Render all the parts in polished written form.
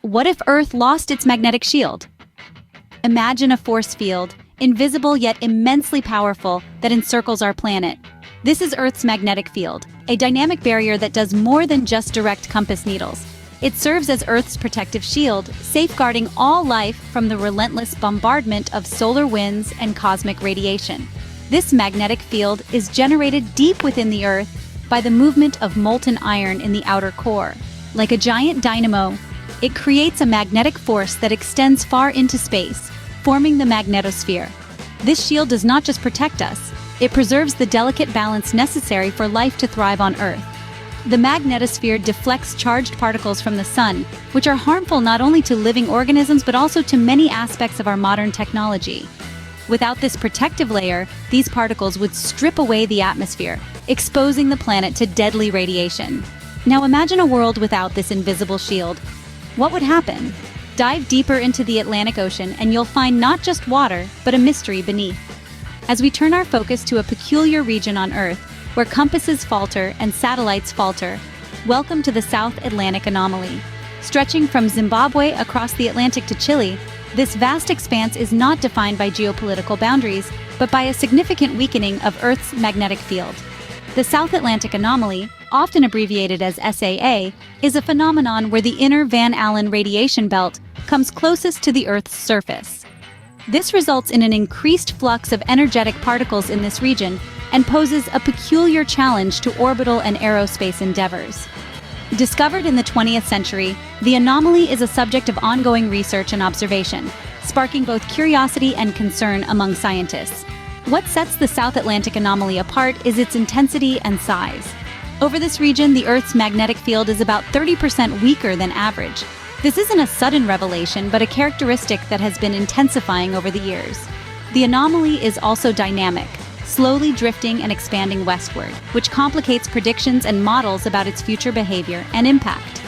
What if Earth lost its magnetic shield? Imagine a force field, invisible yet immensely powerful, that encircles our planet. This is Earth's magnetic field, a dynamic barrier that does more than just direct compass needles. It serves as Earth's protective shield, safeguarding all life from the relentless bombardment of solar winds and cosmic radiation. This magnetic field is generated deep within the Earth by the movement of molten iron in the outer core. Like a giant dynamo, it creates a magnetic force that extends far into space, forming the magnetosphere. This shield does not just protect us, it preserves the delicate balance necessary for life to thrive on Earth. The magnetosphere deflects charged particles from the sun, which are harmful not only to living organisms but also to many aspects of our modern technology. Without this protective layer, these particles would strip away the atmosphere, exposing the planet to deadly radiation. Now imagine a world without this invisible shield. What would happen? Dive deeper into the Atlantic Ocean and you'll find not just water, but a mystery beneath. As we turn our focus to a peculiar region on Earth, where compasses falter and satellites falter, welcome to the South Atlantic Anomaly. Stretching from Zimbabwe across the Atlantic to Chile, this vast expanse is not defined by geopolitical boundaries, but by a significant weakening of Earth's magnetic field. The South Atlantic Anomaly, often abbreviated as SAA, is a phenomenon where the inner Van Allen radiation belt comes closest to the Earth's surface. This results in an increased flux of energetic particles in this region and poses a peculiar challenge to orbital and aerospace endeavors. Discovered in the 20th century, the anomaly is a subject of ongoing research and observation, sparking both curiosity and concern among scientists. What sets the South Atlantic Anomaly apart is its intensity and size. Over this region, the Earth's magnetic field is about 30% weaker than average. This isn't a sudden revelation, but a characteristic that has been intensifying over the years. The anomaly is also dynamic, slowly drifting and expanding westward, which complicates predictions and models about its future behavior and impact.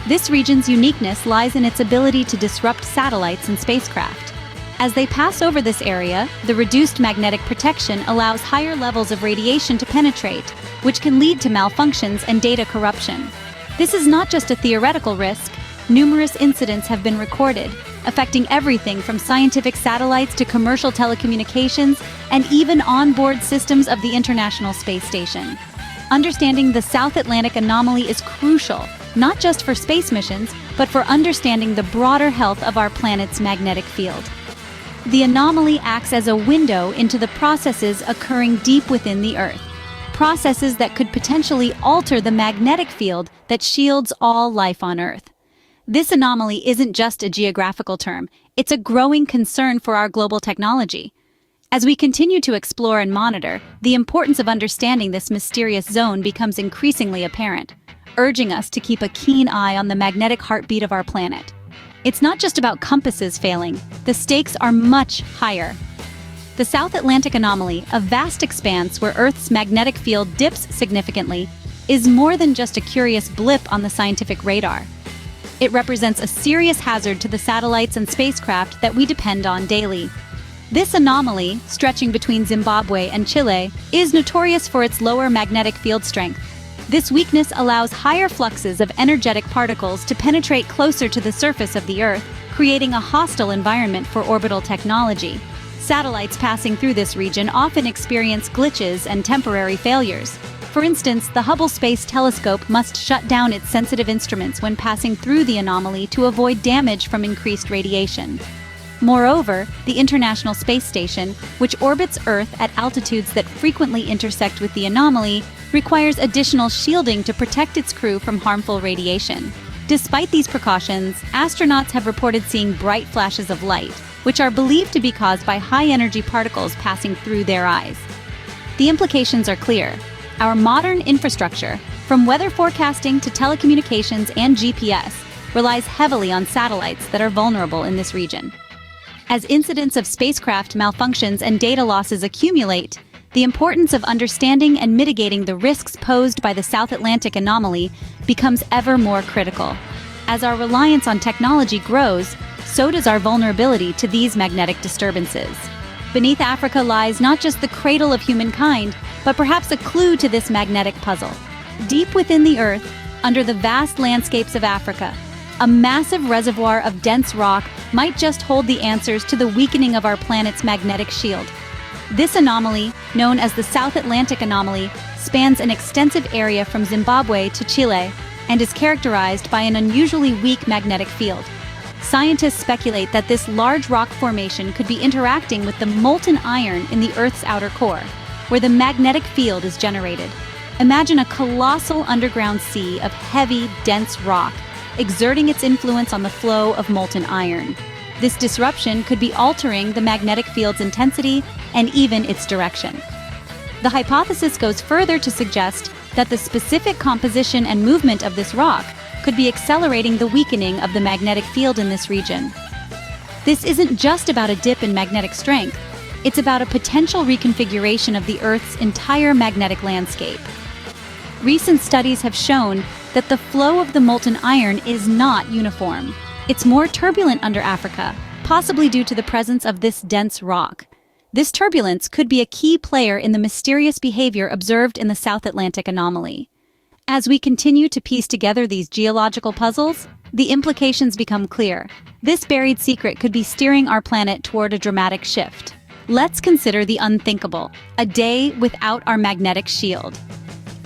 This region's uniqueness lies in its ability to disrupt satellites and spacecraft. As they pass over this area, the reduced magnetic protection allows higher levels of radiation to penetrate, which can lead to malfunctions and data corruption. This is not just a theoretical risk. Numerous incidents have been recorded, affecting everything from scientific satellites to commercial telecommunications and even onboard systems of the International Space Station. Understanding the South Atlantic Anomaly is crucial, not just for space missions, but for understanding the broader health of our planet's magnetic field. The anomaly acts as a window into the processes occurring deep within the Earth, processes that could potentially alter the magnetic field that shields all life on Earth. This anomaly isn't just a geographical term, it's a growing concern for our global technology. As we continue to explore and monitor, the importance of understanding this mysterious zone becomes increasingly apparent, urging us to keep a keen eye on the magnetic heartbeat of our planet. It's not just about compasses failing, the stakes are much higher. The South Atlantic Anomaly, a vast expanse where Earth's magnetic field dips significantly, is more than just a curious blip on the scientific radar. It represents a serious hazard to the satellites and spacecraft that we depend on daily. This anomaly, stretching between Zimbabwe and Chile, is notorious for its lower magnetic field strength. This weakness allows higher fluxes of energetic particles to penetrate closer to the surface of the Earth, creating a hostile environment for orbital technology. Satellites passing through this region often experience glitches and temporary failures. For instance, the Hubble Space Telescope must shut down its sensitive instruments when passing through the anomaly to avoid damage from increased radiation. Moreover, the International Space Station, which orbits Earth at altitudes that frequently intersect with the anomaly, requires additional shielding to protect its crew from harmful radiation. Despite these precautions, astronauts have reported seeing bright flashes of light, which are believed to be caused by high-energy particles passing through their eyes. The implications are clear. Our modern infrastructure, from weather forecasting to telecommunications and GPS, relies heavily on satellites that are vulnerable in this region. As incidents of spacecraft malfunctions and data losses accumulate, the importance of understanding and mitigating the risks posed by the South Atlantic Anomaly becomes ever more critical. As our reliance on technology grows, so does our vulnerability to these magnetic disturbances. Beneath Africa lies not just the cradle of humankind, but perhaps a clue to this magnetic puzzle. Deep within the Earth, under the vast landscapes of Africa, A massive reservoir of dense rock might just hold the answers to the weakening of our planet's magnetic shield. This anomaly, known as the South Atlantic Anomaly, spans an extensive area from Zimbabwe to Chile and is characterized by an unusually weak magnetic field. Scientists speculate that this large rock formation could be interacting with the molten iron in the Earth's outer core, where the magnetic field is generated. Imagine a colossal underground sea of heavy, dense rock, exerting its influence on the flow of molten iron. This disruption could be altering the magnetic field's intensity and even its direction. The hypothesis goes further to suggest that the specific composition and movement of this rock could be accelerating the weakening of the magnetic field in this region. This isn't just about a dip in magnetic strength, it's about a potential reconfiguration of the Earth's entire magnetic landscape. Recent studies have shown that the flow of the molten iron is not uniform. It's more turbulent under Africa, possibly due to the presence of this dense rock. This turbulence could be a key player in the mysterious behavior observed in the South Atlantic Anomaly. As we continue to piece together these geological puzzles, the implications become clear. This buried secret could be steering our planet toward a dramatic shift. Let's consider the unthinkable, a day without our magnetic shield.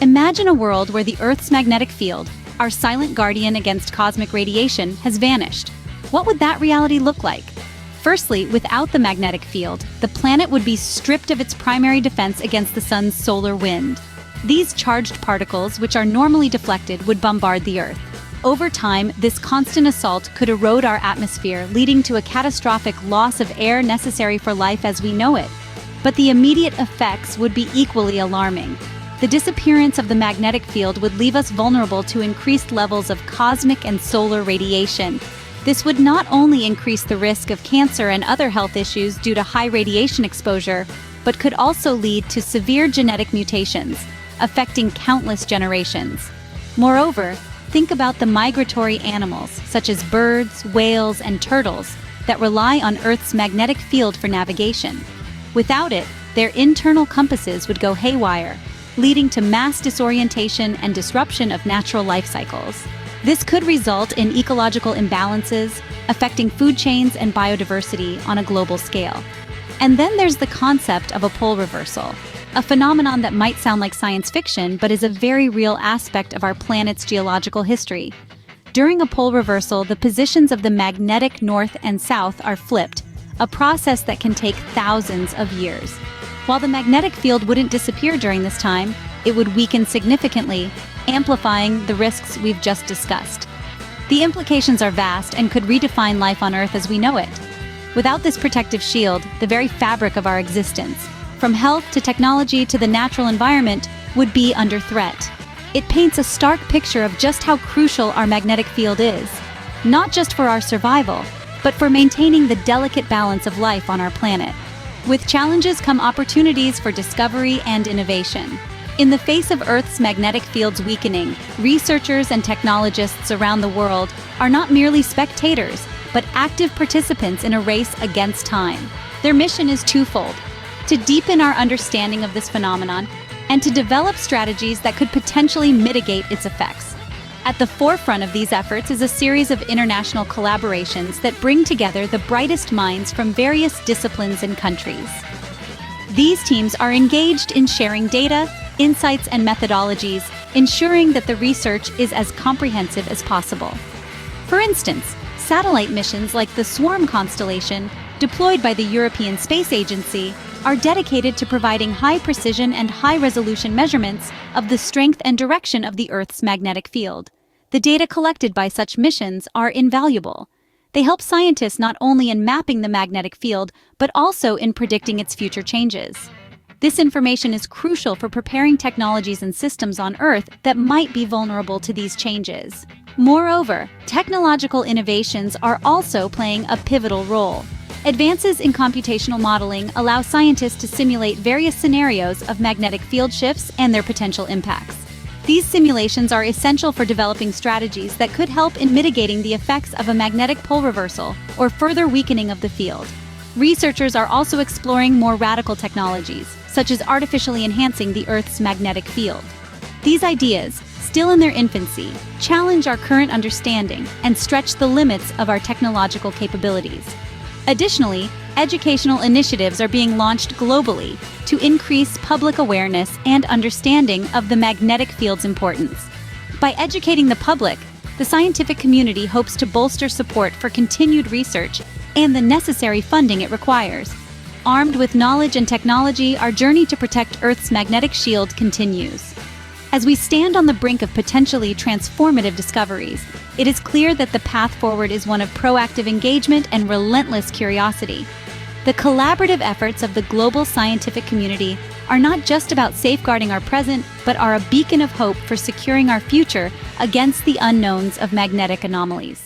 Imagine a world where the Earth's magnetic field, our silent guardian against cosmic radiation, has vanished. What would that reality look like? Firstly, without the magnetic field, the planet would be stripped of its primary defense against the sun's solar wind. These charged particles, which are normally deflected, would bombard the Earth. Over time, this constant assault could erode our atmosphere, leading to a catastrophic loss of air necessary for life as we know it. But the immediate effects would be equally alarming. The disappearance of the magnetic field would leave us vulnerable to increased levels of cosmic and solar radiation. This would not only increase the risk of cancer and other health issues due to high radiation exposure, but could also lead to severe genetic mutations, affecting countless generations. Moreover, think about the migratory animals, such as birds, whales, and turtles, that rely on Earth's magnetic field for navigation. Without it, their internal compasses would go haywire, leading to mass disorientation and disruption of natural life cycles. This could result in ecological imbalances, affecting food chains and biodiversity on a global scale. And then there's the concept of a pole reversal, a phenomenon that might sound like science fiction, but is a very real aspect of our planet's geological history. During a pole reversal, the positions of the magnetic north and south are flipped, a process that can take thousands of years. While the magnetic field wouldn't disappear during this time, it would weaken significantly, amplifying the risks we've just discussed. The implications are vast and could redefine life on Earth as we know it. Without this protective shield, the very fabric of our existence, from health to technology to the natural environment, would be under threat. It paints a stark picture of just how crucial our magnetic field is, not just for our survival, but for maintaining the delicate balance of life on our planet. With challenges come opportunities for discovery and innovation. In the face of Earth's magnetic field's weakening, researchers and technologists around the world are not merely spectators, but active participants in a race against time. Their mission is twofold: to deepen our understanding of this phenomenon and to develop strategies that could potentially mitigate its effects. At the forefront of these efforts is a series of international collaborations that bring together the brightest minds from various disciplines and countries. These teams are engaged in sharing data, insights, and methodologies, ensuring that the research is as comprehensive as possible. For instance, satellite missions like the Swarm constellation, deployed by the European Space Agency, are dedicated to providing high-precision and high-resolution measurements of the strength and direction of the Earth's magnetic field. The data collected by such missions are invaluable. They help scientists not only in mapping the magnetic field, but also in predicting its future changes. This information is crucial for preparing technologies and systems on Earth that might be vulnerable to these changes. Moreover, technological innovations are also playing a pivotal role. Advances in computational modeling allow scientists to simulate various scenarios of magnetic field shifts and their potential impacts. These simulations are essential for developing strategies that could help in mitigating the effects of a magnetic pole reversal or further weakening of the field. Researchers are also exploring more radical technologies, such as artificially enhancing the Earth's magnetic field. These ideas, still in their infancy, challenge our current understanding and stretch the limits of our technological capabilities. Additionally, educational initiatives are being launched globally to increase public awareness and understanding of the magnetic field's importance. By educating the public, the scientific community hopes to bolster support for continued research and the necessary funding it requires. Armed with knowledge and technology, our journey to protect Earth's magnetic shield continues. As we stand on the brink of potentially transformative discoveries, it is clear that the path forward is one of proactive engagement and relentless curiosity. The collaborative efforts of the global scientific community are not just about safeguarding our present, but are a beacon of hope for securing our future against the unknowns of magnetic anomalies.